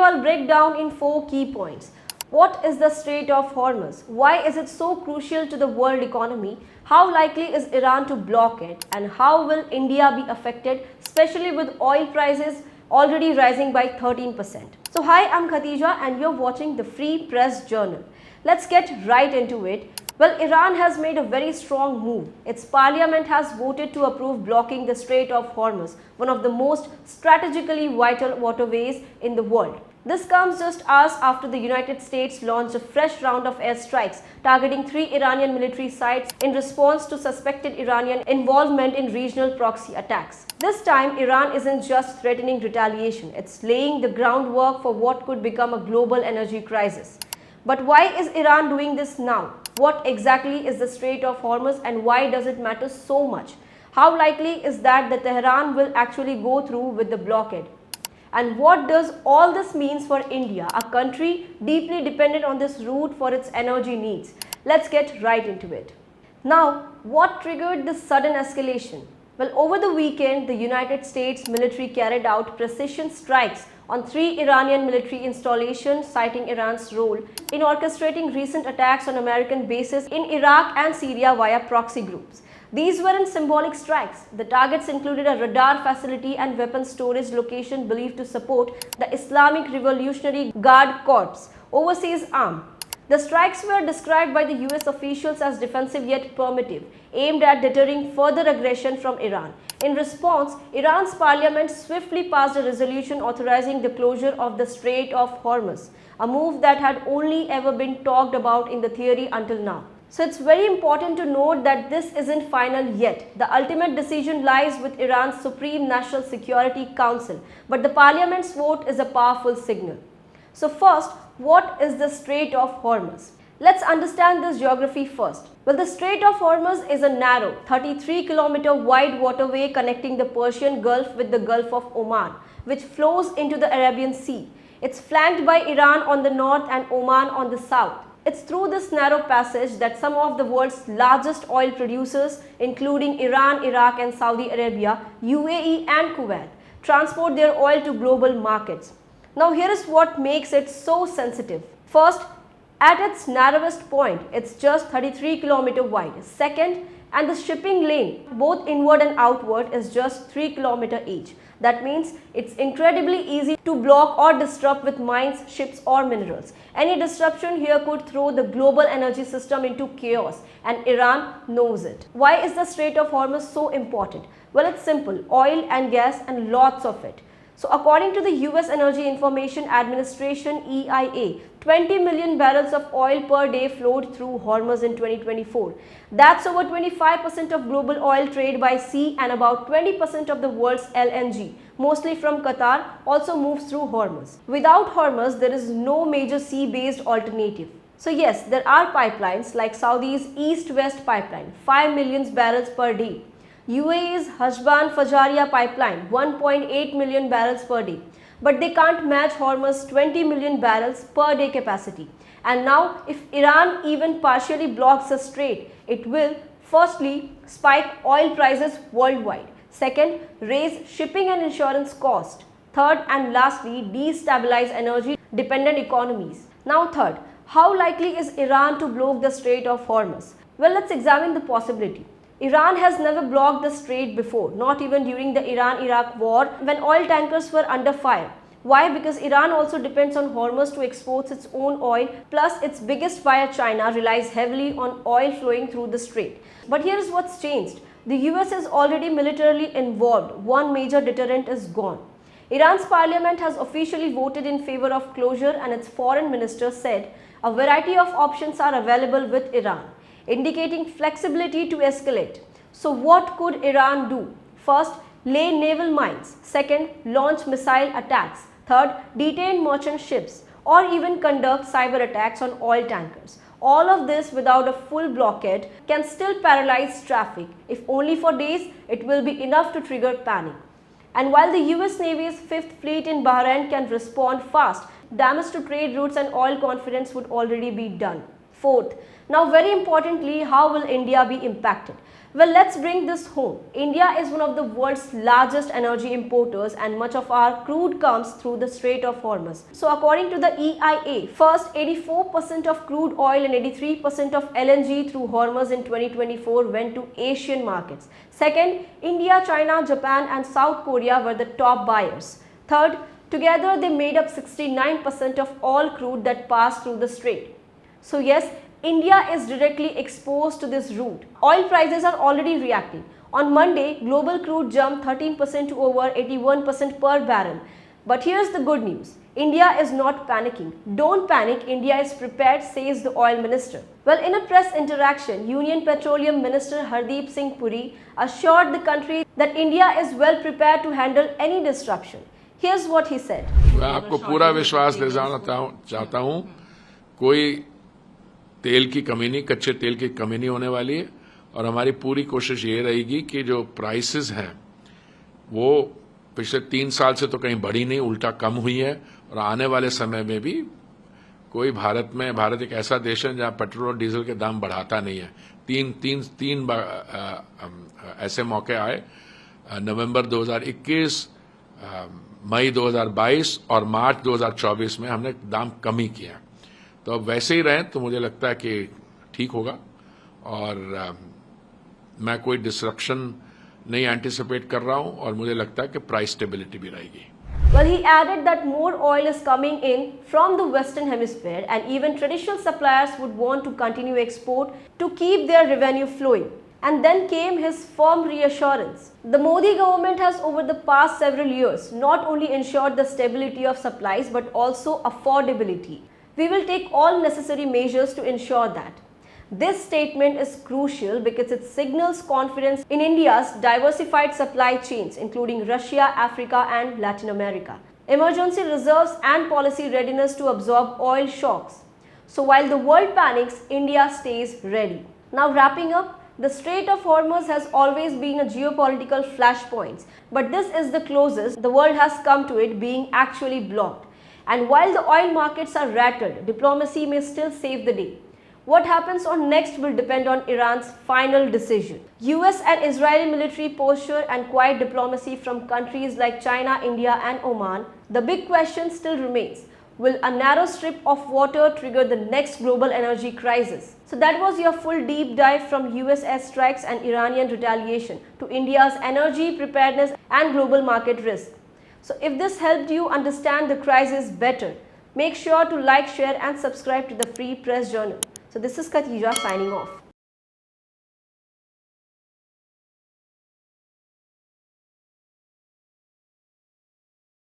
I'll break down in 4 key points. What is the Strait of Hormuz? Why is it so crucial to the world economy? How likely is Iran to block it? And how will India be affected, especially with oil prices already rising by 13%? So hi, I'm Khatija and you're watching the Free Press Journal. Let's get right into it. Well, Iran has made a very strong move. Its parliament has voted to approve blocking the Strait of Hormuz, one of the most strategically vital waterways in the world. This comes just hours after the United States launched a fresh round of airstrikes targeting 3 Iranian military sites in response to suspected Iranian involvement in regional proxy attacks. This time, Iran isn't just threatening retaliation, it's laying the groundwork for what could become a global energy crisis. But why is Iran doing this now? What exactly is the Strait of Hormuz and why does it matter so much? How likely is that the Tehran will actually go through with the blockade? And what does all this mean for India, a country deeply dependent on this route for its energy needs? Let's get right into it. Now, what triggered this sudden escalation? Well, over the weekend, the United States military carried out precision strikes on 3 Iranian military installations, citing Iran's role in orchestrating recent attacks on American bases in Iraq and Syria via proxy groups. These weren't symbolic strikes. The targets included a radar facility and weapons storage location believed to support the Islamic Revolutionary Guard Corps' overseas arm. The strikes were described by the US officials as defensive yet permissive, aimed at deterring further aggression from Iran. In response, Iran's parliament swiftly passed a resolution authorizing the closure of the Strait of Hormuz, a move that had only ever been talked about in the theory until now. So it's very important to note that this isn't final yet. The ultimate decision lies with Iran's Supreme National Security Council, but the parliament's vote is a powerful signal. So first, what is the Strait of Hormuz? Let's understand this geography first. Well, the Strait of Hormuz is a narrow, 33-kilometer wide waterway connecting the Persian Gulf with the Gulf of Oman, which flows into the Arabian Sea. It's flanked by Iran on the north and Oman on the south. It's through this narrow passage that some of the world's largest oil producers, including Iran, Iraq and Saudi Arabia, UAE and Kuwait, transport their oil to global markets. Now here is what makes it so sensitive. First, at its narrowest point, it's just 33 km wide. Second, and the shipping lane, both inward and outward, is just 3 km each. That means it's incredibly easy to block or disrupt with mines, ships or minerals. Any disruption here could throw the global energy system into chaos and Iran knows it. Why is the Strait of Hormuz so important? Well, it's simple, oil and gas and lots of it. So according to the US Energy Information Administration EIA, 20 million barrels of oil per day flowed through Hormuz in 2024. That's over 25% of global oil trade by sea and about 20% of the world's LNG, mostly from Qatar, also moves through Hormuz. Without Hormuz, there is no major sea-based alternative. So yes, there are pipelines like Saudi's East-West pipeline, 5 million barrels per day. UAE's Hajban Fajaria pipeline, 1.8 million barrels per day. But they can't match Hormuz's 20 million barrels per day capacity. And now, if Iran even partially blocks the strait, it will, firstly, spike oil prices worldwide. Second, raise shipping and insurance costs. Third and lastly, destabilize energy-dependent economies. Now third, how likely is Iran to block the Strait of Hormuz? Well, let's examine the possibility. Iran has never blocked the strait before, not even during the Iran-Iraq war when oil tankers were under fire. Why? Because Iran also depends on Hormuz to export its own oil, plus its biggest buyer China relies heavily on oil flowing through the strait. But here is what's changed. The US is already militarily involved. One major deterrent is gone. Iran's parliament has officially voted in favor of closure and its foreign minister said a variety of options are available with Iran, indicating flexibility to escalate. So what could Iran do? First, lay naval mines. Second, launch missile attacks. Third, detain merchant ships or even conduct cyber attacks on oil tankers. All of this without a full blockade can still paralyze traffic. If only for days, it will be enough to trigger panic. And while the US Navy's 5th Fleet in Bahrain can respond fast, damage to trade routes and oil confidence would already be done. Fourth, now very importantly, how will India be impacted? Well, let's bring this home. India is one of the world's largest energy importers and much of our crude comes through the Strait of Hormuz. So according to the EIA, first 84% of crude oil and 83% of LNG through Hormuz in 2024 went to Asian markets. Second, India, China, Japan and South Korea were the top buyers. Third, together they made up 69% of all crude that passed through the strait. So yes, India is directly exposed to this route. Oil prices are already reacting. On Monday, global crude jumped 13% to over 81% per barrel. But here's the good news. India is not panicking. Don't panic, India is prepared, says the oil minister. Well, in a press interaction, Union Petroleum Minister Hardeep Singh Puri assured the country that India is well prepared to handle any disruption. Here's what he said. मैं आपको पूरा विश्वास दिलाना चाहता हूं, कोई तेल की कमी नहीं, कच्चे तेल की कमी नहीं होने वाली है और हमारी पूरी कोशिश ये रहेगी कि जो प्राइसेस हैं वो पिछले 3 साल से तो कहीं बढ़ी नहीं, उल्टा कम हुई है और आने वाले समय में भी कोई भारत एक ऐसा देश है जहां पेट्रोल और डीजल के दाम बढ़ाता नहीं है। तीन ऐसे मौके आए, नवंबर 2021, मई 2022 और मार्च 2024 में हमने दाम कमी किया। तो अब वैसे ही रहें तो मुझे लगता है कि ठीक होगा और मैं कोई डिसरप्शन नहीं एंटिसिपेट कर रहा हूं और मुझे लगता है कि प्राइस स्टेबिलिटी भी रहेगी। Well, he added that more oil is coming in from the Western Hemisphere and even traditional suppliers would want to continue export to keep their revenue flowing. And then came his firm reassurance. The Modi government has over the past several years not only ensured the stability of supplies but also affordability. We will take all necessary measures to ensure that. This statement is crucial because it signals confidence in India's diversified supply chains, including Russia, Africa, and Latin America, emergency reserves, and policy readiness to absorb oil shocks. So while the world panics, India stays ready. Now, wrapping up, the Strait of Hormuz has always been a geopolitical flashpoint, but this is the closest the world has come to it being actually blocked. And while the oil markets are rattled, diplomacy may still save the day. What happens on next will depend on Iran's final decision. US and Israeli military posture and quiet diplomacy from countries like China, India and Oman. The big question still remains. Will a narrow strip of water trigger the next global energy crisis? So that was your full deep dive from US airstrikes and Iranian retaliation to India's energy preparedness and global market risk. So if this helped you understand the crisis better, make sure to like, share and subscribe to the Free Press Journal. So this is Khatija signing off.